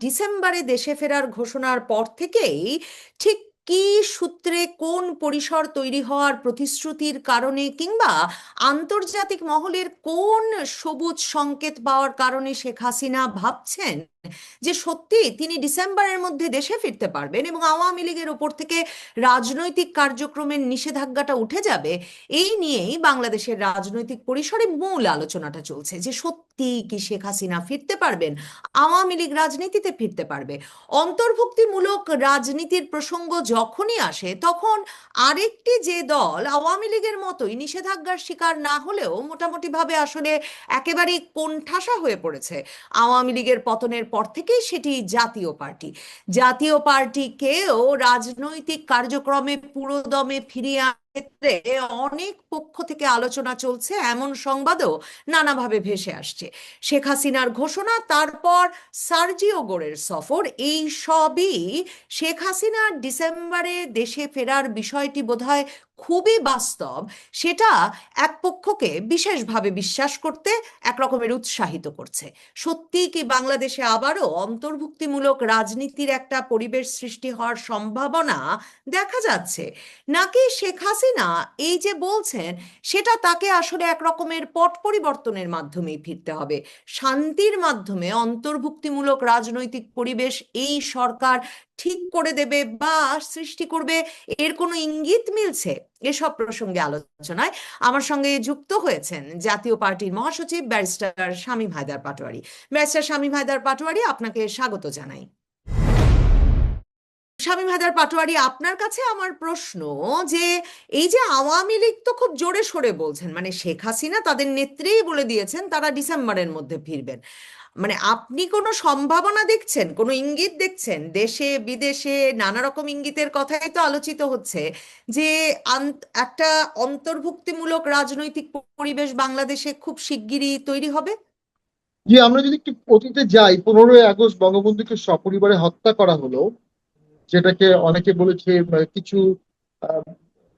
ডিসেম্বরে দেশে ফেরার ঘোষণার পর থেকেই ঠিক কি সূত্রে কোন পরিসর তৈরি হওয়ার প্রতিশ্রুতির কারণে কিংবা আন্তর্জাতিক মহলের কোন সবুজ সংকেত পাওয়ার কারণে শেখ হাসিনা ভাবছেন যে সত্যি তিনি ডিসেম্বরের মধ্যে দেশে ফিরতে পারবেন এবং আওয়ামী লীগের ওপর থেকে রাজনৈতিক কার্যক্রমের নিষেধাজ্ঞাটা উঠে যাবে, এই নিয়েই বাংলাদেশের রাজনৈতিক পরিসরে মূল আলোচনাটা চলছে যে সত্যি কি শেখ হাসিনা ফিরতে পারবেন, আওয়ামী লীগ রাজনীতিতে ফিরতে পারবে। অন্তর্ভুক্তিমূলক রাজনীতির প্রসঙ্গ যখনই আসে তখন আরেকটি যে দল আওয়ামী লীগের মতোই নিষেধাজ্ঞার শিকার না হলেও মোটামুটি ভাবে আসলে একেবারেই কোণঠাসা হয়ে পড়েছে আওয়ামী লীগের পতনের পর থেকেই, সেটি জাতীয় পার্টি। জাতীয় পার্টিকেও রাজনৈতিক কার্যক্রমে পুরোদমে ফিরিয়ে আনার ক্ষেত্রে অনেক পক্ষ থেকে আলোচনা চলছে, এমন সংবাদও নানাভাবে ভেসে আসছে। শেখ হাসিনার ঘোষণা, তারপর সার্জিও গোরের সফর, এই সবই শেখ হাসিনার ডিসেম্বরে দেশে ফেরার বিষয়টি বোধহয় খুবই বাস্তব, সেটা এক পক্ষকে বিশেষভাবে বিশ্বাস করতে এক রকমের উৎসাহিত করছে। সত্যি কি বাংলাদেশে আবারও অন্তর্ভুক্তিমূলক রাজনীতির একটা পরিবেশ সৃষ্টি হওয়ার সম্ভাবনা দেখা যাচ্ছে, নাকি শেখ হাসিনা এই যে বলছেন সেটা তাকে আসলে এক রকমের পট পরিবর্তনের মাধ্যমেই ফিরতে হবে, শান্তির মাধ্যমে অন্তর্ভুক্তিমূলক রাজনৈতিক পরিবেশ এই সরকার ঠিক করে দেবে বা সৃষ্টি করবে, এর কোনো ইঙ্গিত মিলছে? এসব প্রসঙ্গে আলোচনায় আমার সঙ্গে যুক্ত হয়েছেন জাতীয় পার্টির মহাসচিব ব্যারিস্টার শামীম হায়দার পাটোয়ারি। ব্যারিস্টার শামীম হায়দার পাটোয়ারি, আপনাকে স্বাগত জানাই। শামীম হায়দার পাটোয়ারি, আপনার কাছে আমার প্রশ্ন যে এই যে আওয়ামী লীগ তো খুব জোরে সোরে বলছেন, মানে শেখ হাসিনা তাদের নেত্রীই বলে দিয়েছেন তারা ডিসেম্বরের মধ্যে ফিরবেন, মানে আপনি কোনো সম্ভাবনা দেখছেন, কোনো ইঙ্গিত দেখছেন? দেশে বিদেশে নানা রকম ইঙ্গিতের কথাই তো আলোচিত হচ্ছে যে একটা অন্তর্ভুক্তিমূলক রাজনৈতিক পরিবেশ বাংলাদেশে খুব শিগগিরই তৈরি হবে। যে আমরা যদি একটু অতীতে যাই, 15ই আগস্ট বঙ্গবন্ধুকে সপরিবারে হত্যা করা হলো, যেটাকে অনেকে বলেছে কিছু আহ,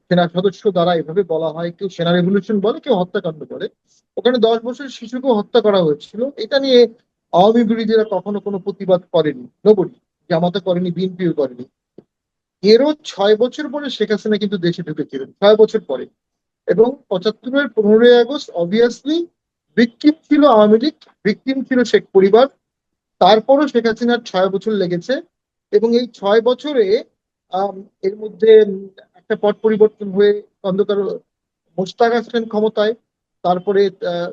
সেনা সদস্য দ্বারা এভাবে বলা হয়, কেউ সেনা রেভলিউশন বলে, কেউ হত্যাকাণ্ড বলে। ওখানে 10 বছর শিশুকেও হত্যা করা হয়েছিল। এটা নিয়ে আওয়ামী বিরোধীরা কখনো কোনো প্রতিবাদ করেনি, নবরী জামাতে করেনি, বিএনপিও করেনি। এরও 6 বছর পরে শেখ হাসিনা কিন্তু দেশে ঢুকেছিলেন, 6 বছর পরে। এবং 75-এর 15ই আগস্ট অবভিয়াসলি ভিকটিম ছিল আওয়ামী লীগ, ভিকটিম ছিল শেখ পরিবার। তারপরও শেখ হাসিনার 6 বছর লেগেছে। এবং এই 6 বছরে আম, এর মধ্যে একটা পট পরিবর্তন হয়ে খন্দকার মোশতাক আসলেন ক্ষমতায়। তারপরে আহ,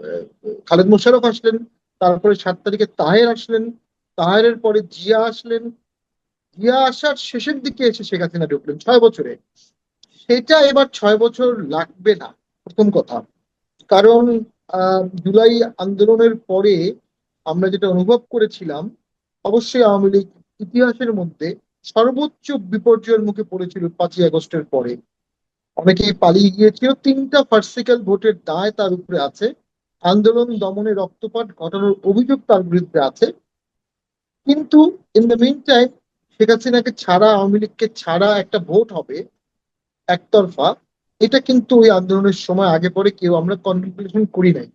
খালেদ মোশাররফ আসলেন। তারপরে 7 তারিখে তাহের আসলেন। তাহেরের পরে জিয়া আসলেন। জিয়া আসার শেষের দিকে এসে শেখ হাসিনা ঢুকলেন 6 বছরে। সেটা এবার 6 বছর লাগবে না, প্রথম কথা। কারণ জুলাই আন্দোলনের পরে আমরা যেটা অনুভব করেছিলাম, অবশ্যই আওয়ামী লীগ ইতিহাসের মধ্যে সর্বোচ্চ বিপর্যয়ের মুখে পড়েছিল 5ই আগস্টের পরে। অনেকেই পালিয়ে গিয়েছিল, 3টা ফার্সিক্যাল ভোটের দায় তার উপরে আছে। আন্দোলন দমনে রক্তপাত ঘটানোর অভিযোগ তার বিরুদ্ধে আছে। কিন্তু in the meantime Sheikh হাসিনাকে ছাড়া, আওয়ামী লীগকে ছাড়া একটা ভোট হবে একতরফা, এটা কিন্তু ওই আন্দোলনের সময় আগে পরে কেউ আমরা কন্টেমপ্লেশন করি নাই।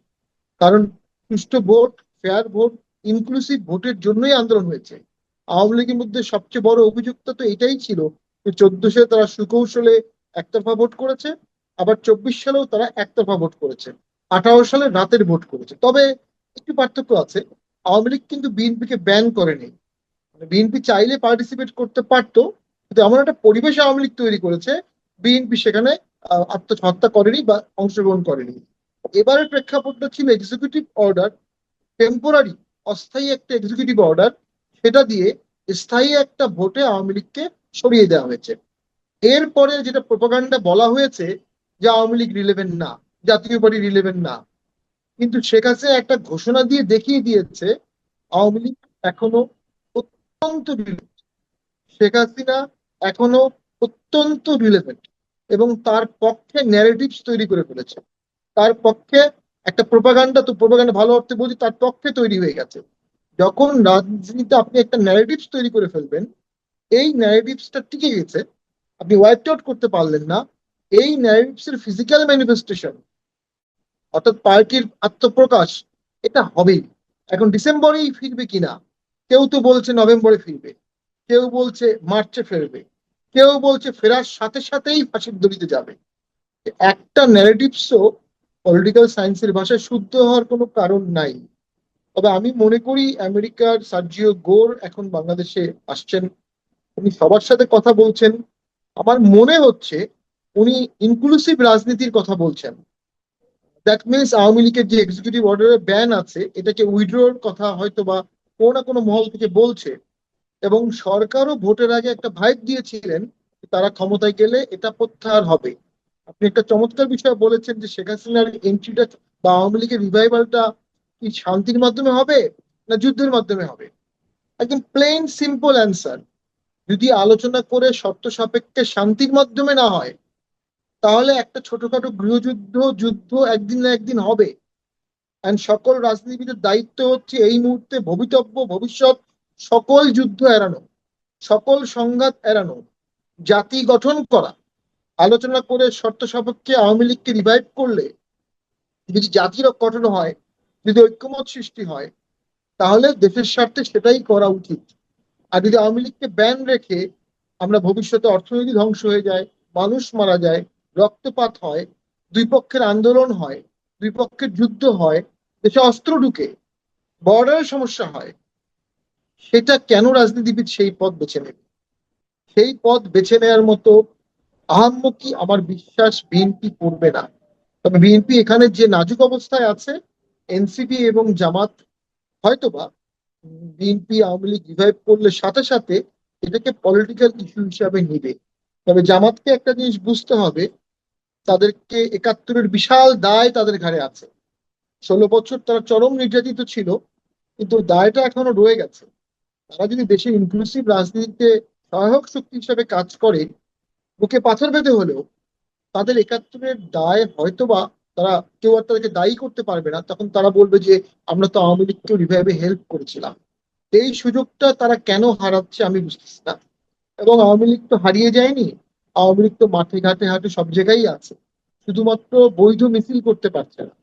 কারণ সুষ্ঠু ভোট, ফেয়ার ভোট, ইনক্লুসিভ ভোটের জন্যই আন্দোলন হয়েছে। আওয়ামী লীগের মধ্যে সবচেয়ে বড় অভিযোগটা তো এটাই ছিল যে 14 সালে তারা সুকৌশলে একতরফা ভোট করেছে, আবার 24 সালেও তারা একতরফা ভোট করেছে, 18 সালে রাতের ভোট করেছে। তবে একটু পার্থক্য আছে, আওয়ামী লীগ কিন্তু বিএনপিকে ব্যান করেনি। মানে বিএনপি চাইলে পার্টিসিপেট করতে পারতো, কিন্তু এমন একটা পরিবেশ আওয়ামী লীগ তৈরি করেছে, বিএনপি সেখানে আত্মহত্যা করেনি বা অংশগ্রহণ করেনি। এবারের প্রেক্ষাপটটা ছিল এক্সিকিউটিভ অর্ডার, টেম্পোরারি, অস্থায়ী একটা এক্সিকিউটিভ অর্ডার, সেটা দিয়ে স্থায়ী একটা ভোটে আওয়ামী লীগকে সরিয়ে দেওয়া হয়েছে। এরপরে যেটা প্রোপাগান্ডা বলা হয়েছে যে আওয়ামী লীগ রিলেভেন্ট না, জাতীয় পার্টি রিলেভেন্ট না, কিন্তু শেখ হাসিনা একটা ঘোষণা দিয়ে দেখিয়ে দিয়েছে আওয়ামী লীগ এখনো অত্যন্ত relevant। শেখ হাসিনা এখনো অত্যন্ত রিলেভেন্ট এবং তার পক্ষে ন্যারেটিভস তৈরি করে ফেলেছে। তার পক্ষে একটা প্রোপাগান্ডা, তো প্রোপাগান্ডা ভালো অর্থে বলছি, তার পক্ষে তৈরি হয়ে গেছে। যখন রাজনীতিতে আপনি একটা ন্যারেটিভস তৈরি করে ফেলবেন, এই ন্যারেটিভসটা টিকে গেছে, আপনি ওয়াইপ আউট করতে পারলেন না। এই ন্যারেটিভস এর ফিজিক্যাল ম্যানিফেস্টেশন, অর্থাৎ পার্টির আত্মপ্রকাশ, এটা হবেই। এখন ডিসেম্বরেই ফিরবে কিনা, কেউ তো বলছে নভেম্বরে ফিরবে, কেউ বলছে মার্চে ফিরবে, কেউ বলছে ফেরার সাথে সাথেই ফাঁসির দড়িতে যাবে। একটা ন্যারেটিভসও পলিটিক্যাল সায়েন্সের ভাষায় শুদ্ধ হওয়ার কোনো কারণ নাই। তবে আমি মনে করি আমেরিকার সার্জিও গোর এখন বাংলাদেশে আসছেন, উনি সবার সাথে কথা বলছেন। আমার মনে হচ্ছে উনি ইনক্লুসিভ রাজনীতির কথা বলছেন। দ্যাট মিনস আওয়ামী লীগের যে এক্সিকিউটিভ অর্ডারের ব্যান আছে এটাকে উইথড্রর কথা হয়তো বা কোনো না কোনো মহল থেকে বলছে। এবং সরকারও ভোটের আগে একটা ভাইব দিয়েছিলেন যে তারা ক্ষমতায় গেলে এটা প্রত্যাহার হবে। আপনি একটা চমৎকার বিষয় বলেছেন যে শেখ হাসিনার এন্ট্রিটা বা আওয়ামী লীগের রিভাইভালটা কি শান্তির মাধ্যমে হবে না যুদ্ধের মাধ্যমে হবে? একদম প্লেন সিম্পল অ্যান্সার। যদি আলোচনা করে শর্ত সাপেক্ষে শান্তির মাধ্যমে না হয়, তাহলে একটা ছোটখাটো গৃহযুদ্ধ যুদ্ধ একদিন না একদিন হবে। অ্যান্ড সকল রাজনীতিবিদের দায়িত্ব হচ্ছে এই মুহূর্তে ভবিতব্য ভবিষ্যৎ সকল যুদ্ধ এড়ানো, সকল সংঘাত এড়ানো, জাতি গঠন করা, আলোচনা করে শর্ত সাপেক্ষে আওয়ামী লীগকে রিভাইভ করলে যদি জাতির গঠন হয়, যদি ঐক্যমত সৃষ্টি হয়, তাহলে দেশের স্বার্থে সেটাই করা উচিত। আর যদি আওয়ামী লীগকে ব্যান রেখে আমরা ভবিষ্যতে অর্থনীতি ধ্বংস হয়ে যায়, মানুষ মারা যায়, রক্তপাত হয়, দুই পক্ষের আন্দোলন হয়, দুই পক্ষের যুদ্ধ হয়, দেশে অস্ত্র ঢুকে, বর্ডারের সমস্যা হয়, সেটা কেন রাজনীতিবিদ সেই পথ বেছে নেবে? সেই পথ বেছে নেওয়ার মতো আহাম্মকি আমার বিশ্বাস বিএনপি করবে না। তবে বিএনপি এখানে যে নাজুক অবস্থায় আছে, এনসিপি এবং জামাত হয়তোবা বিএনপি আওয়ামী লীগ রিভাইভ করলে সাথে সাথে এটাকে পলিটিক্যাল ইস্যু হিসাবে নিবে। তবে জামাতকে একটা জিনিস বুঝতে হবে, তাদেরকে একাত্তরের বিশাল দায় তাদের ঘাড়ে আছে। 16 বছর তারা চরম নির্যাতিত ছিল, কিন্তু দায়টা এখনো রয়ে গেছে। তারা যদি দেশের ইনক্লুসিভ রাজনীতিতে সহায়ক শক্তি হিসাবে কাজ করে, বুকে পাথর বেঁধে হলেও, তাদের একাত্তরের দায় হয়তোবা তারা কেউ আর তাদেরকে দায়ী করতে পারবে না। তখন তারা বলবে যে আমরা তো আওয়ামী লীগকে রিভাইভে হেল্প করেছিলাম। এই সুযোগটা তারা কেন হারাচ্ছে আমি বুঝতেছি না। এবং আওয়ামী লীগ তো হারিয়ে যায়নি, আওয়ামী লীগ তো মাঠে ঘাটে হাটে সব জায়গায় আছে। শুধুমাত্র বৈধ মিছিল করতে পারছে না,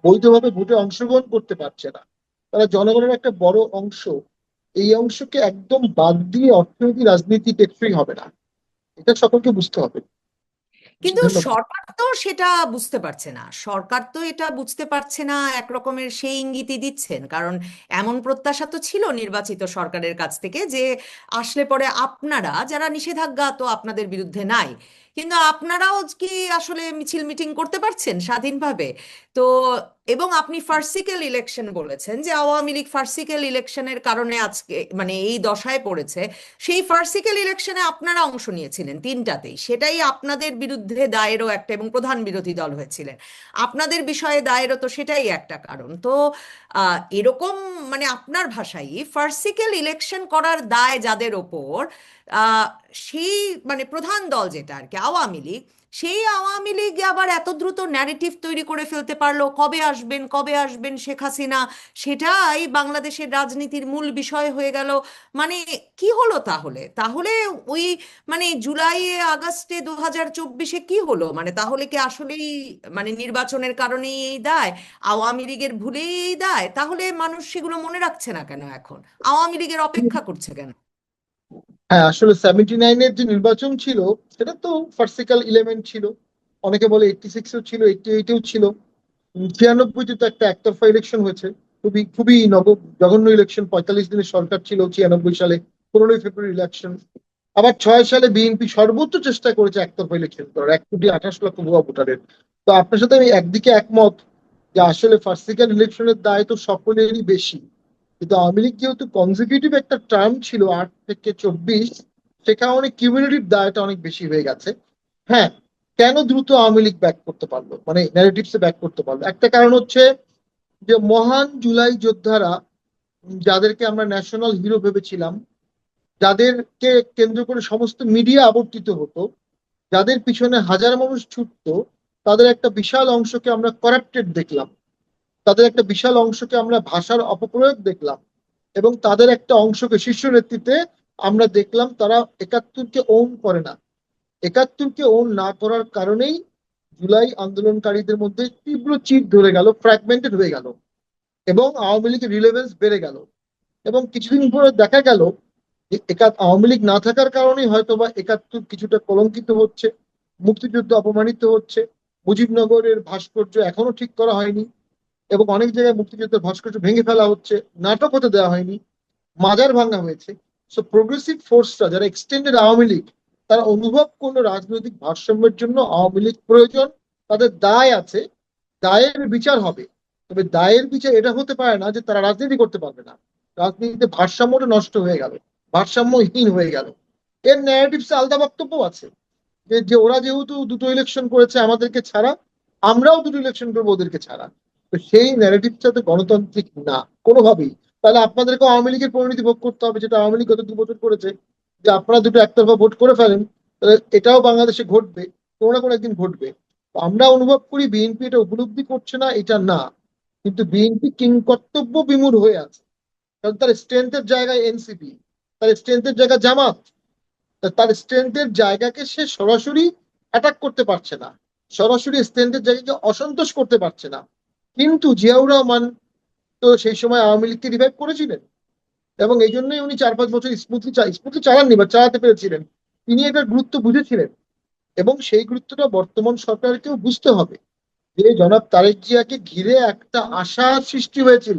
বৈধভাবে ভোটে অংশগ্রহণ করতে পারছে না। তারা জনগণের একটা বড় অংশ। এই অংশকে একদম বাদ দিয়ে অর্থনীতি রাজনীতি টেকসই হবে না, এটা সকলকে বুঝতে হবে। জি, কিন্তু ধন্যবাদ। সরকার তো সেটা বুঝতে পারছে না, সরকার তো এটা বুঝতে পারছে না, একরকমের সেই ইঙ্গিতই দিচ্ছেন। কারণ এমন প্রত্যাশা তো ছিল নির্বাচিত সরকারের কাছ থেকে যে আসলে পরে আপনারা যারা, নিষেধাজ্ঞা তো আপনাদের বিরুদ্ধে নাই, কিন্তু আপনারাও কি আসলে মিছিল মিটিং করতে পারছেন স্বাধীনভাবে? তো এবং আপনি ফার্সিক্যাল ইলেকশন বলেছেন যে আওয়ামী লীগ ফার্সিক্যাল ইলেকশনের কারণে আজকে মানে এই দশায় পড়েছে। সেই ফার্সিক্যাল ইলেকশনে আপনারা অংশ নিয়েছিলেন তিনটাতেই, সেটাই আপনাদের বিরুদ্ধে দায়েরও একটা, এবং প্রধান বিরোধী দল হয়েছিলেন আপনাদের বিষয়ে দায়েরও, তো সেটাই একটা কারণ। তো এরকম মানে আপনার ভাষায় ফার্সিক্যাল ইলেকশন করার দায় যাদের ওপর, আহ, সেই মানে প্রধান দল যেটা আর কি আওয়ামী লীগ, সেই আওয়ামী লীগ আবার এত দ্রুত ন্যারেটিভ তৈরি করে ফেলতে পারলো কবে আসবেন কবে আসবেন শেখ হাসিনা, সেটাই বাংলাদেশের রাজনীতির মূল বিষয় হয়ে গেল। মানে কি হলো তাহলে? তাহলে ওই মানে জুলাই আগস্টে 2024-এ কি হলো? মানে তাহলে কি আসলেই মানে নির্বাচনের কারণেই এই দায়, আওয়ামী লীগের ভুলেই এই দায়? তাহলে মানুষ সেগুলো মনে রাখছে না কেন এখন, আওয়ামী লীগের অপেক্ষা করছে কেন? হ্যাঁ, আসলে 79-এর যে নির্বাচন ছিল সেটা তো ফার্সিক্যাল ইলেমেন্ট ছিল। অনেকে বলে 86-এও ছিল, 88-এও ছিল। 96-তে তো একটা একতরফা ইলেকশন হয়েছে, খুবই খুবই জঘন্য ইলেকশন। 45 দিনের সরকার ছিল 96 সালে, 15ই ফেব্রুয়ারি ইলেকশন। আবার 6 সালে বিএনপি সর্বোচ্চ চেষ্টা করেছে একতরফা ইলেকশন করার, 1,28,00,000 ভুয়া ভোটারের। তো আপনার সাথে আমি একদিকে একমত যে আসলে ফার্সিক্যাল ইলেকশনের দায় তো সকলেরই বেশি। কিন্তু আওয়ামী লীগ যেহেতু কনজিকিউটিভ একটা টার্ম ছিল 8 থেকে 24, সে কারণে কিউমুলেটিভ দায়টা অনেক বেশি হয়ে গেছে। হ্যাঁ, কেন দ্রুত আওয়ামী লীগ ব্যাক করতে পারলো, মানে ন্যারেটিভসে ব্যাক করতে পারলো? একটা কারণ হচ্ছে যে মহান জুলাই যোদ্ধারা, যাদেরকে আমরা ন্যাশনাল হিরো ভেবেছিলাম, যাদেরকে কেন্দ্র করে সমস্ত মিডিয়া আবর্তিত হতো, যাদের পিছনে হাজার মানুষ ছুটতো, তাদের একটা বিশাল অংশকে আমরা করাপ্টেড দেখলাম। তাদের একটা বিশাল অংশকে আমরা ভাষার অপপ্রয়োগ দেখলাম। এবং তাদের একটা অংশকে শীর্ষ নেতৃত্বে আমরা দেখলাম তারা একাত্তরকে ওন করে না। একাত্তরকে ওন না করার কারণেই জুলাই আন্দোলনকারীদের মধ্যে তীব্র চির ধরে গেল, ফ্র্যাগমেন্টেড হয়ে গেল, এবং আওয়ামী লীগের রিলেভেন্স বেড়ে গেল। এবং কিছুদিন পরে দেখা গেল যে আওয়ামী লীগ না থাকার কারণেই হয়তো বা ৭১ কিছুটা কলঙ্কিত হচ্ছে, মুক্তিযুদ্ধ অপমানিত হচ্ছে, মুজিবনগরের ভাস্কর্য এখনো ঠিক করা হয়নি এবং অনেক জায়গায় মুক্তিযুদ্ধের ভাস্কর্য ভেঙে ফেলা হচ্ছে, নাটক হতে দেওয়া হয়নি, মাজার ভাঙা হয়েছে। সো প্রোগ্রেসিভ ফোর্সরা যারা এক্সটেন্ডেড আওয়ামী লীগ, তারা অনুভব করলো রাজনৈতিক ভারসাম্যের জন্য আওয়ামী লীগ প্রয়োজন, তাদের দায় আছে, দায়ের বিচার হবে। তবে দায়ের বিচার এটা হতে পারে না যে তারা রাজনীতি করতে পারবে না। রাজনীতিতে ভারসাম্যটা নষ্ট হয়ে গেল, ভারসাম্যহীন হয়ে গেল। এর ন্যারেটিভস আলাদা বক্তব্য আছে যে যে ওরা যেহেতু দুটো ইলেকশন করেছে আমাদেরকে ছাড়া, আমরাও দুটো ইলেকশন করবো ওদেরকে ছাড়া। তো সেই ন্যারেটিভটা তো গণতান্ত্রিক না কোনোভাবেই। তাহলে আপনাদেরকে আওয়ামী লীগের পরিণতি ভোগ করতে হবে, যেটা আওয়ামী লীগ গত ২ বছর করেছে, যে আপনারা দুটো একতরফা ভোট করে ফেলেন, তাহলে এটাও বাংলাদেশে ঘটবে, কোনো না কোনো একদিন ঘটবে। তো আমরা অনুভব করি বিএনপি এটা উপলব্ধি করছে না, এটা না, কিন্তু বিএনপি কিংকর্তব্য বিমূঢ় হয়ে আছে। কারণ তার স্ট্রেংথের জায়গায় এনসিপি, তার স্ট্রেংথের জায়গা জামাত, তার স্ট্রেংথের জায়গাকে সে সরাসরি অ্যাটাক করতে পারছে না, সরাসরি স্ট্রেংথের জায়গাকে অসন্তোষ করতে পারছে না। কিন্তু জিয়াউর রহমান তো সেই সময় আওয়ামী লীগকে রিভাইভ করেছিলেন এবং এই জন্যই উনি ৪-৫ বছর স্মুথলি চালাননি বা চালাতে পেরেছিলেন। তিনি এটার গুরুত্ব বুঝেছিলেন এবং সেই গুরুত্বটা বর্তমান সরকারকেও বুঝতে হবে। যে জনাব তারেক জিয়াকে ঘিরে একটা আশা সৃষ্টি হয়েছিল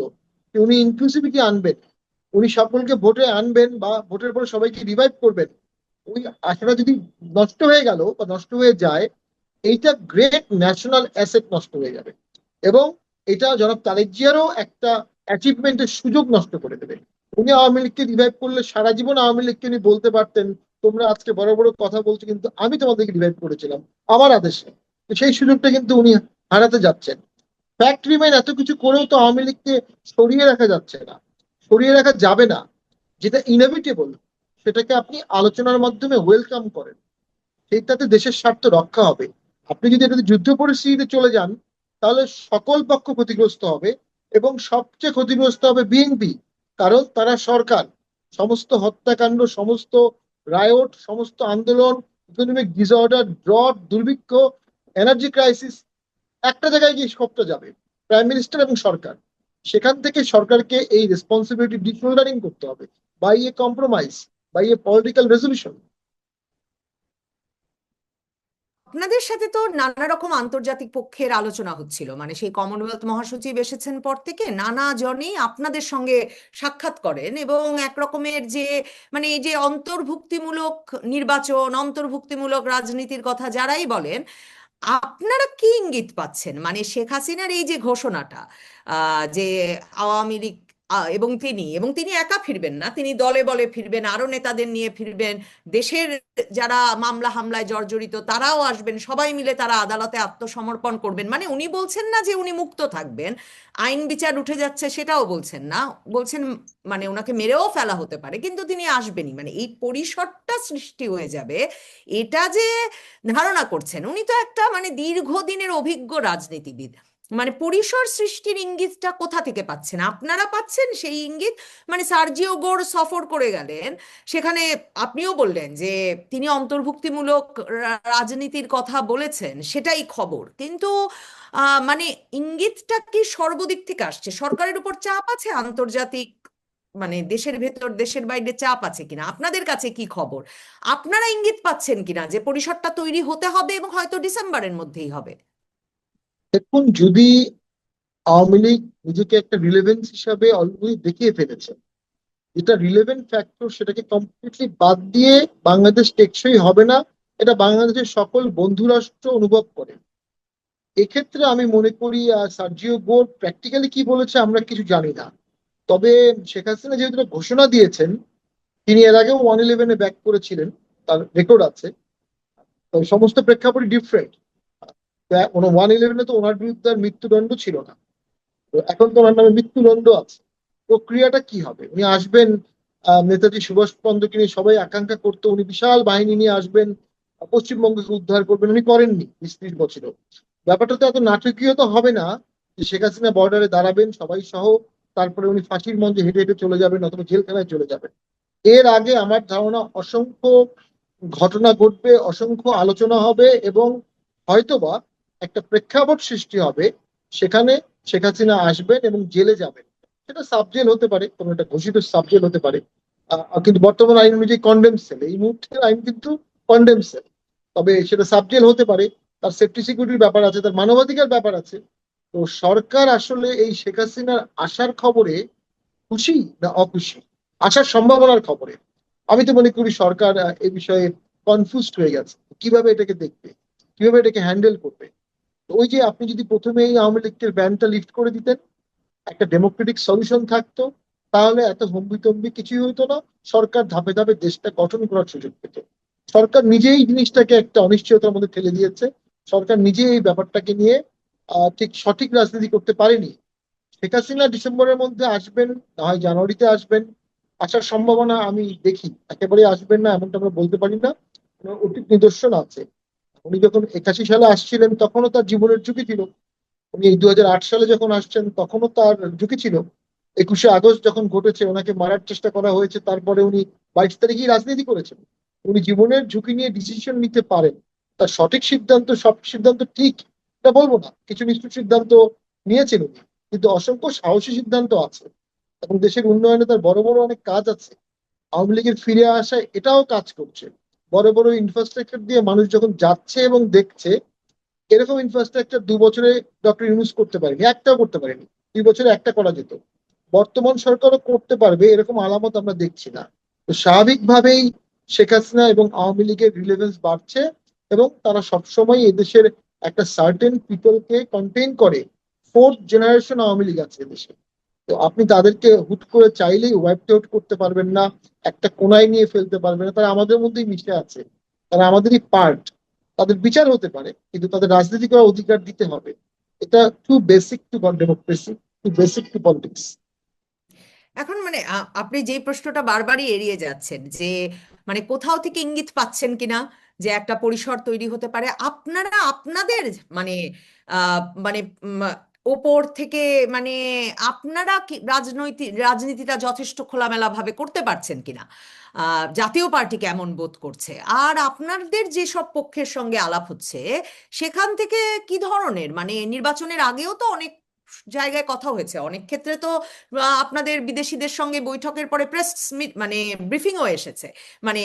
যে উনি ইনক্লুসিভিটি আনবেন, উনি সকলকে ভোটে আনবেন বা ভোটের পরে সবাইকে রিভাইভ করবেন। ওই আশাটা যদি নষ্ট হয়ে গেল বা নষ্ট হয়ে যায়, এইটা গ্রেট ন্যাশনাল অ্যাসেট নষ্ট হয়ে যাবে এবং এটা জনাব তারেক জিয়ারও একটা অ্যাচিভমেন্টের সুযোগ নষ্ট করে দেবে। উনি আওয়ামী লীগকে রিভাইভ করলে সারা জীবন আওয়ামী লীগকে উনি বলতে পারতেন, তোমরা আজকে বড় বড় কথা বলছো কিন্তু আমি তোমাদেরকে রিভাইভ করেছিলাম আমার আদেশে। তো সেই সুযোগটা কিন্তু উনি হারাতে যাচ্ছেন। ফ্যাক্ট রিমাইন এত কিছু করেও তো আওয়ামী লীগকে সরিয়ে রাখা যাচ্ছে না, সরিয়ে রাখা যাবে না। যেটা ইনএভিটেবল সেটাকে আপনি আলোচনার মাধ্যমে ওয়েলকাম করেন, সেইটাতে দেশের স্বার্থ রক্ষা হবে। আপনি যদি এটাতে যুদ্ধ পরিস্থিতিতে চলে যান, তাহলে সকল পক্ষ ক্ষতিগ্রস্ত হবে এবং সবচেয়ে ক্ষতিগ্রস্ত হবে বিএনপি। কারণ তারা সরকার, সমস্ত হত্যাকাণ্ড, সমস্ত রায়ট, সমস্ত আন্দোলন, ইকোনমিক ডিসঅর্ডার, ড্রট, দুর্ভিক্ষ, এনার্জি ক্রাইসিস, একটা জায়গায় গিয়ে সবটা যাবে, প্রাইম মিনিস্টার এবং সরকার। সেখান থেকে সরকারকে এই রেসপন্সিবিলিটি ডিশোল্ডারিং করতে হবে by a compromise, by a political resolution. আপনাদের সাথে তো নানা রকম আন্তর্জাতিক পক্ষের আলোচনা হচ্ছিল, মানে সেই কমনওয়েলথ মহাসচিব এসেছেন পর থেকে নানা জনই আপনাদের সঙ্গে সাক্ষাৎ করেন এবং এক রকমের যে মানে এই যে অন্তর্ভুক্তিমূলক নির্বাচন, অন্তর্ভুক্তিমূলক রাজনীতির কথা যারাই বলেন, আপনারা কি ইঙ্গিত পাচ্ছেন? মানে শেখ হাসিনার এই যে ঘোষণাটা, যে আওয়ামী লীগ এবং তিনি একা ফিরবেন না, তিনি দলে বলে ফিরবেন, আরো নেতাদের নিয়ে ফিরবেন, দেশের যারা মামলা হামলায় জর্জরিত তারাও আসবেন, সবাই মিলে তারা আদালতে আত্মসমর্পণ করবেন। মানে উনি বলছেন না যে উনি মুক্ত থাকবেন, আইন বিচার উঠে যাচ্ছে সেটাও বলছেন না, বলছেন মানে ওনাকে মেরেও ফেলা হতে পারে কিন্তু তিনি আসবেনই, মানে এই পরিসরটা সৃষ্টি হয়ে যাবে এটা যে ধারণা করছেন। উনি তো একটা মানে দীর্ঘদিনের অভিজ্ঞ রাজনীতিবিদ, মানে পরিসর সৃষ্টির ইঙ্গিতটা কোথা থেকে পাচ্ছেন? আপনারা পাচ্ছেন সেই ইঙ্গিত? মানে সার্জিও গোর সফর করে গেলেন, সেখানে আপনিও বললেন যে তিনি অন্তর্ভুক্তিমূলক রাজনীতির কথা বলেছেন, সেটাই খবর, কিন্তু মানে ইঙ্গিতটা কি সর্বদিক থেকে আসছে? সরকারের উপর চাপ আছে আন্তর্জাতিক, মানে দেশের ভেতর দেশের বাইরে চাপ আছে কিনা? আপনাদের কাছে কি খবর? আপনারা ইঙ্গিত পাচ্ছেন কিনা যে পরিসরটা তৈরি হতে হবে এবং হয়তো ডিসেম্বরের মধ্যেই হবে? দেখুন, যদি আওয়ামী লীগ নিজেকে একটা রিলেভেন্স হিসাবে অলরেডি দেখিয়ে ফেলেছে, যেটা রিলেভেন্ট ফ্যাক্টর, সেটাকে কমপ্লিটলি বাদ দিয়ে বাংলাদেশ টেকসই হবে না, এটা বাংলাদেশের সকল বন্ধু রাষ্ট্র অনুভব করে। এক্ষেত্রে আমি মনে করি সার্জিও গোর প্র্যাকটিক্যালি কি বলেছে আমরা কিছু জানি না। তবে শেখ হাসিনা যেহেতু এটা ঘোষণা দিয়েছেন, তিনি এর আগেও 111-এ ব্যাক করেছিলেন, তার রেকর্ড আছে। তো সমস্ত প্রেক্ষাপট ডিফারেন্ট। 111-এ তো ওনার বিরুদ্ধে আর মৃত্যুদণ্ড ছিল না, তো এখন তো ওনার নামে মৃত্যুদণ্ড আছে। প্রক্রিয়াটা কি হবে? উনি আসবেন, নেতাজি সুভাষ চন্দ্রকে নিয়ে সবাই আকাঙ্ক্ষা করতো উনি বিশাল বাহিনী নিয়ে আসবেন, পশ্চিমবঙ্গকে উদ্ধার করবেন, উনি করেননি 20-30 বছরও। ব্যাপারটা তো এত নাটকীয় তো হবে না যে শেখ হাসিনা বর্ডারে দাঁড়াবেন সবাই সহ, তারপরে উনি ফাঁসির মঞ্চে হেঁটে হেঁটে চলে যাবেন অথবা জেলখানায় চলে যাবেন। এর আগে আমার ধারণা অসংখ্য ঘটনা ঘটবে, অসংখ্য আলোচনা হবে এবং হয়তোবা একটা প্রেক্ষাপট সৃষ্টি হবে, সেখানে শেখ হাসিনা আসবেন এবং জেলে যাবেন। সেটা সাবজেল হতে পারে, কোনো একটা ঘোষিত সাবজেল হতে পারে। কিন্তু বর্তমান আইন অনুযায়ী কন্ডেম সেল, এই মুহূর্তের আইন কিন্তু কন্ডেম সেল। তবে সেটা সাবজেল হতে পারে, তার সেফটি সিকিউরিটির ব্যাপার আছে, তার মানবাধিকার ব্যাপার আছে। তো সরকার আসলে এই শেখ হাসিনার আসার খবরে খুশি না অখুশি, আসার সম্ভাবনার খবরে? আমি তো মনে করি সরকার এই বিষয়ে কনফিউজড হয়ে গেছে, কিভাবে এটাকে দেখবে, কিভাবে এটাকে হ্যান্ডেল করবে। তো ওই যে আপনি যদি প্রথমেই আওয়ামী লীগের ব্যানটা লিফট করে দিতেন, একটা ডেমোক্রেটিক সলিউশন থাকতো, তাহলে এত হম্বিতম্বি কিছুই হইতো না। সরকার ধাপে ধাপে দেশটা গঠন করার সুযোগ পেত। সরকার নিজেই জিনিসটাকে একটা অনিশ্চয়তার মধ্যে ঠেলে দিয়েছে। সরকার নিজেই এই ব্যাপারটাকে নিয়ে ঠিক সঠিক রাজনীতি করতে পারেনি। শেখ হাসিনা ডিসেম্বরের মধ্যে আসবেন, না হয় জানুয়ারিতে আসবেন, আসার সম্ভাবনা আমি দেখি। একেবারে আসবেন না এমনটা আমরা বলতে পারি না, অতীত নিদর্শন আছে। উনি যখন 81 সালে আসছিলেন তখনও তার জীবনের ঝুঁকি ছিল। উনি এই 2008 সালে যখন আসছেন তখনও তার ঝুঁকি ছিল। 21শে আগস্ট যখন ঘটেছে, ওনাকে মারার চেষ্টা করা হয়েছে, তারপরে উনি 22 তারিখেই রাজনীতি করেছেন। উনি জীবনের ঝুঁকি নিয়ে ডিসিশন নিতে পারেন। তার সঠিক সিদ্ধান্ত, সব সিদ্ধান্ত ঠিক এটা বলবো না, কিছু নিষ্ঠুর সিদ্ধান্ত নিয়েছেন উনি, কিন্তু অসংখ্য সাহসী সিদ্ধান্ত আছে। এবং দেশের উন্নয়নে তার বড় বড় অনেক কাজ আছে। আওয়ামী লীগের ফিরে আসায় এটাও কাজ করছে। বড় বড় ইনফ্রাস্ট্রাকচার দিয়ে মানুষ যখন যাচ্ছে এবং দেখছে, এরকম ইনফ্রাস্ট্রাকচার 2 বছরে ডক্টর ইউনুস করতে পারেনি, একটাও করতে পারেনি। 2 বছরে একটা করা যেত, বর্তমান সরকারও করতে পারবে এরকম আলামত আমরা দেখছি না। তো স্বাভাবিকভাবেই শেখ হাসিনা এবং আওয়ামী লীগের রিলেভেন্স বাড়ছে, এবং তারা সবসময় এদেশের একটা সার্টেন পিপলকে কন্টেইন করে। ফোর্থ জেনারেশন আওয়ামী লীগ আছে এদেশে। তো আপনি তাদেরকে হুট করে চাইলেই ওয়াইপ আউট করতে পারবেন না, একটা কোনায় নিয়ে ফেলতে পারবেন না। তারা আমাদের মধ্যেই মিশে আছে, তারা আমাদেরই পার্ট। তাদের বিচার হতে পারে, কিন্তু তাদের রাজনীতি করার অধিকার দিতে হবে। এটা too basic to democracy, too basic to politics. এখন মানে আপনি যে প্রশ্নটা বারবারই এড়িয়ে যাচ্ছেন যে মানে কোথাও থেকে ইঙ্গিত পাচ্ছেন কিনা যে একটা পরিসর তৈরি হতে পারে, আপনারা আপনাদের মানে আহ, মানে উম, ওপর থেকে মানে আপনারা কি রাজনীতিটা যথেষ্ট খোলামেলা ভাবে করতে পারছেন কিনা, জাতীয় পার্টি কেমন বোধ করছে, আর আপনাদের যেসব পক্ষের সঙ্গে আলাপ হচ্ছে সেখান থেকে কি ধরনের মানে নির্বাচনের আগেও তো অনেক জায়গায় কথা হয়েছে, অনেক ক্ষেত্রে তো আপনাদের বিদেশিদের সঙ্গে বৈঠকের পরে প্রেস মানে ব্রিফিংও এসেছে, মানে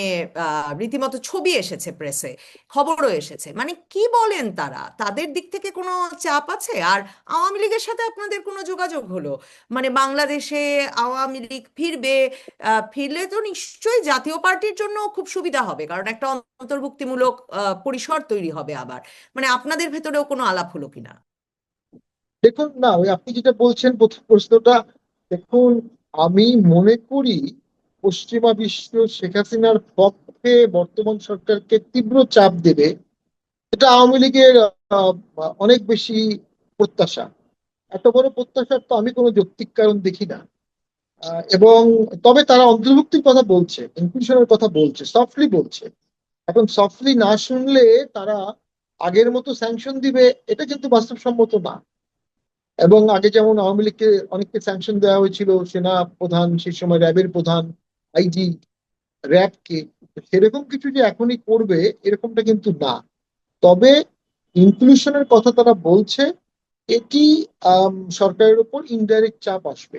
রীতিমতো ছবি এসেছে, প্রেসে খবরও এসেছে, মানে কি বলেন তারা, তাদের দিক থেকে কোনো চাপ আছে? আর আওয়ামী লীগের সাথে আপনাদের কোনো যোগাযোগ হলো মানে বাংলাদেশে আওয়ামী লীগ ফিরবে, ফিরলে তো নিশ্চয়ই জাতীয় পার্টির জন্য খুব সুবিধা হবে, কারণ একটা অন্তর্ভুক্তিমূলক পরিসর তৈরি হবে আবার, মানে আপনাদের ভেতরেও কোনো আলাপ হলো কিনা? দেখুন না, ওই আপনি যেটা বলছেন প্রথম প্রশ্নটা, দেখুন, আমি মনে করি পশ্চিমা বিশ্ব শেখ হাসিনার পক্ষে বর্তমান সরকারকে তীব্র চাপ দেবে। এটা আওয়ামী লীগের আহ, অনেক বেশি প্রত্যাশা। এত বড় প্রত্যাশার তো আমি কোনো যৌক্তিক কারণ দেখি না। এবং তবে তারা অন্তর্ভুক্তির কথা বলছে, ইনক্লুশনের কথা বলছে, সফটলি বলছে। এখন সফটলি না শুনলে তারা আগের মতো স্যাংশন দিবে, এটা কিন্তু বাস্তবসম্মত না। এবং আগে যেমন আওয়ামী লীগকে অনেককে স্যাংশন দেওয়া হয়েছিল, সেনা প্রধান, সেই সময় র্যাবের প্রধান, আইজি, র্যাবকে, সেরকম কিছু যে এখনই করবে এরকমটা কিন্তু না। তবে ইনক্লুশনের কথা তারা বলছে, এটি সরকারের উপর ইনডাইরেক্ট চাপ আসবে।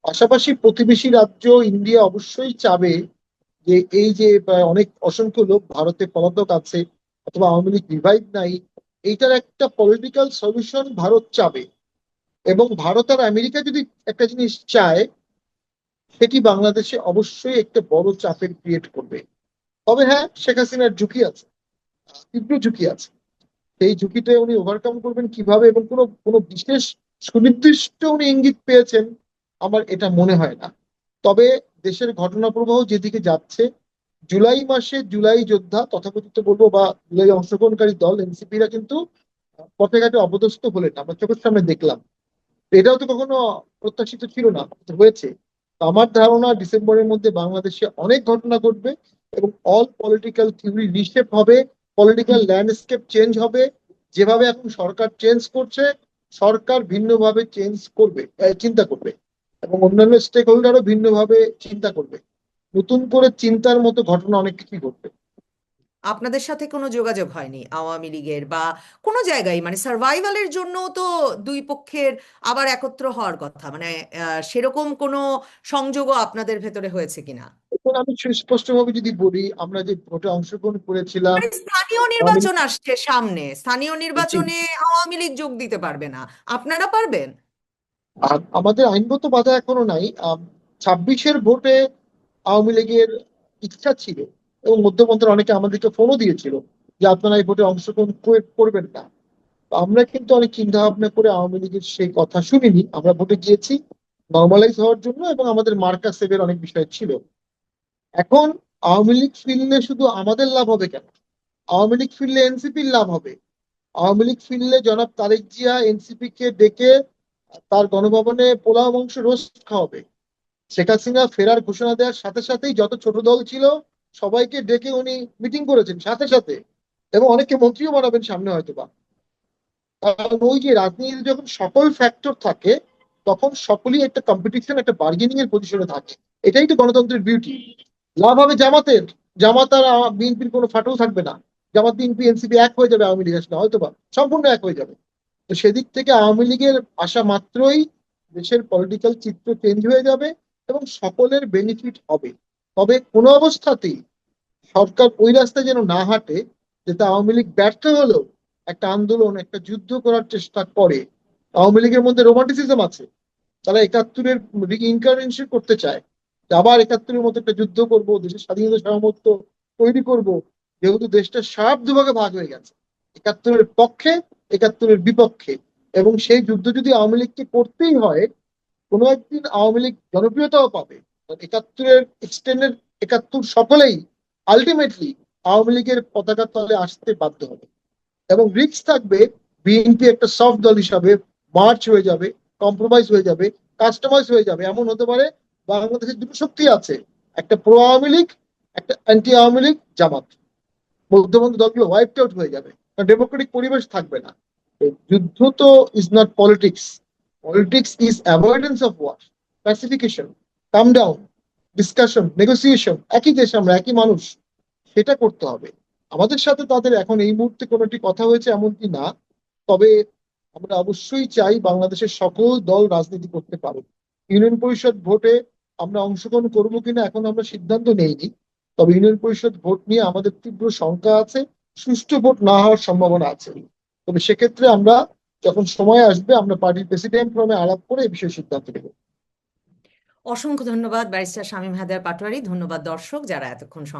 পাশাপাশি প্রতিবেশী রাজ্য ইন্ডিয়া অবশ্যই চাবে যে এই যে অনেক অসংখ্য লোক ভারতে পলাতক আছে, অথবা আওয়ামী লীগ রিভাইভ নাই, এইটার একটা পলিটিক্যাল সলিউশন ভারত চাবে। এবং ভারত আর আমেরিকা যদি একটা জিনিস চায়, সেটি বাংলাদেশে অবশ্যই একটা বড় চাপের ক্রিয়েট করবে। তবে হ্যাঁ, শেখ হাসিনার ঝুঁকি আছে, তীব্র ঝুঁকি আছে। সেই ঝুঁকিটা উনি ওভারকাম করবেন কিভাবে, এবং কোনো কোনো বিশেষ সুনির্দিষ্ট উনি ইঙ্গিত পেয়েছেন আমার এটা মনে হয় না। তবে দেশের ঘটনা প্রবাহ যেদিকে যাচ্ছে, জুলাই মাসে জুলাই যোদ্ধা তথাকথিত বলবো, বা জুলাই অংশগ্রহণকারী দল এনসিপিরা কিন্তু পথে ঘাটে অপদস্থ হলেন, আমরা চোখের সামনে দেখলাম। এটাও তো কখনো প্রত্যাশিত ছিল না, কিন্তু হয়েছে। তো আমার ধারণা ডিসেম্বরের মধ্যে বাংলাদেশে অনেক ঘটনা ঘটবে, এবং অল পলিটিক্যাল থিওরি রিশেপ হবে, পলিটিক্যাল ল্যান্ডস্কেপ চেঞ্জ হবে। যেভাবে এখন সরকার চেঞ্জ করছে, সরকার ভিন্নভাবে চেঞ্জ করবে, চিন্তা করবে, এবং অন্যান্য স্টেক হোল্ডারও ভিন্নভাবে চিন্তা করবে। নতুন করে চিন্তার মতো ঘটনা অনেক কিছুই ঘটবে। আপনাদের সাথে কোনো যোগাযোগ হয়নি আওয়ামী লীগের, বা কোনো জায়গায়, মানে সার্ভাইভালের জন্য তো দুই পক্ষের আবার একত্র হওয়ার কথা, মানে সেরকম কোনো সংযোগও আপনাদের ভেতরে হয়েছে কিনা? এখন আমি সুস্পষ্টভাবে যদি বলি, আমরা যে ভোটে অংশগ্রহণ করেছিলাম, মানে স্থানীয় আওয়ামী লীগ, নির্বাচন আসছে সামনে, স্থানীয় জি, নির্বাচনে আওয়ামী লীগ যোগ দিতে পারবে না, আপনারা পারবেন? আর আমাদের আইনগত বাধা এখনো নাই। 26-এর ভোটে আওয়ামী লীগের ইচ্ছা ছিল, এবং মধ্যপন্থার অনেকে আমাদেরকে ফোনও দিয়েছিল যে আপনারা এই ভোটে অংশগ্রহণ করবেন না। তো আমরা কিন্তু অনেক চিন্তা ভাবনা করে আওয়ামী লীগের সেই কথা শুনিনি, আমরা ভোটে গিয়েছি নর্মালাইজ হওয়ার জন্য, এবং আমাদের মার্কা সেভের অনেক বিষয় ছিল। এখন আওয়ামী লীগ ফিরলে শুধু আমাদের লাভ হবে কেন? আওয়ামী লীগ ফিরলে এনসিপির লাভ হবে। আওয়ামী লীগ ফিরলে জনাব তারেক জিয়া এনসিপি কে ডেকে তার গণভবনে পোলাও মাংস রোস্ট খাওয়াবে। শেখ হাসিনা ফেরার ঘোষণা দেওয়ার সাথে সাথেই যত ছোট দল ছিল সবাইকে ডেকে উনি মিটিং করেছেন সাথে সাথে, এবং অনেককে মন্ত্রীও বানাবেন সামনে হয়তো বা। কারণ ওই যে রাজনীতিতে যখন সকল ফ্যাক্টর থাকে, তখন সকলেই একটা কম্পিটিশন, একটা বার্গেনিং এর পজিশনে থাকে। এটাই তো গণতন্ত্রের বিউটি। লাভ হবে জামাতের, জামাত আর বিএনপির কোনো ফাটল থাকবে না। জামাত বিএনপি এনসিপি এক হয়ে যাবে, আওয়ামী লীগ আসলে হয়তো বা সম্পূর্ণ এক হয়ে যাবে। তো সেদিক থেকে আওয়ামী লীগের আসা মাত্রই দেশের পলিটিক্যাল চিত্র চেঞ্জ হয়ে যাবে, এবং সকলের বেনিফিট হবে। তবে কোনো অবস্থাতেই সরকার ওই রাস্তায় যেন না হাঁটে, যেটা আওয়ামী লীগ ব্যর্থ হলেও একটা আন্দোলন, একটা যুদ্ধ করার চেষ্টা করে। আওয়ামী লীগের মধ্যে রোমান্টিসিজম আছে, তারা 71-এর ইনকারনেশন করতে চায়, যে আবার 71-এর মতো একটা যুদ্ধ করব, দেশের স্বাধীনতা সার্বভৌমত্ব তৈরি করব। যেহেতু দেশটা শার্প দুভাগে ভাগ হয়ে গেছে, 71-এর পক্ষে, 71-এর বিপক্ষে, এবং সেই যুদ্ধ যদি আওয়ামী লীগকে করতেই হয়, কোনো একদিন আওয়ামী লীগ জনপ্রিয়তাও পাবে। 71-এর এক্সটেন্ডেড 71 সকলেই আলটিমেটলি আওয়ামী লীগের পতাকার তলে আসতে বাধ্য হবে। এবং রিস্ক থাকবে, বিএনপি একটা সফট দল হিসাবে মার্চ হয়ে যাবে, কম্প্রোমাইজ হয়ে যাবে, কাস্টমাইজ হয়ে যাবে। এমন হতে পারে বাংলাদেশের দুটো শক্তি আছে, একটা প্রো আওয়ামী লীগ, একটা অ্যান্টি আওয়ামী লীগ জামাত। মধ্যবর্তী দলগুলো ওয়াইপড আউট হয়ে যাবে, ডেমোক্রেটিক পরিবেশ থাকবে না। যুদ্ধ তো is not politics. Politics is avoidance of war, pacification, come down, discussion, negotiation. একই দেশ, আমরা একই মানুষ, সেটা করতে হবে। আমাদের সাথে তাদের এখন এই মুহূর্তে কোনোটি কথা হয়েছে এমনকি না। তবে আমরা অবশ্যই চাই বাংলাদেশের সকল দল রাজনীতি করতে পারে। ইউনিয়ন পরিষদ ভোটে আমরা অংশগ্রহণ করবো কিনা এখন আমরা সিদ্ধান্ত নেইনি। তবে ইউনিয়ন পরিষদ ভোট নিয়ে আমাদের তীব্র শঙ্কা আছে, সুষ্ঠু ভোট না হওয়ার সম্ভাবনা আছে। তবে সেক্ষেত্রে আমরা যখন সময় আসবে, আমরা পার্টির প্রেসিডেন্ট ফোরামে আলাপ করে এই বিষয়ে সিদ্ধান্ত নেব। অসংখ্য ধন্যবাদ ব্যারিস্টার শামীম হায়দার পাটোয়ারি, ধন্যবাদ দর্শক যারা এতক্ষণ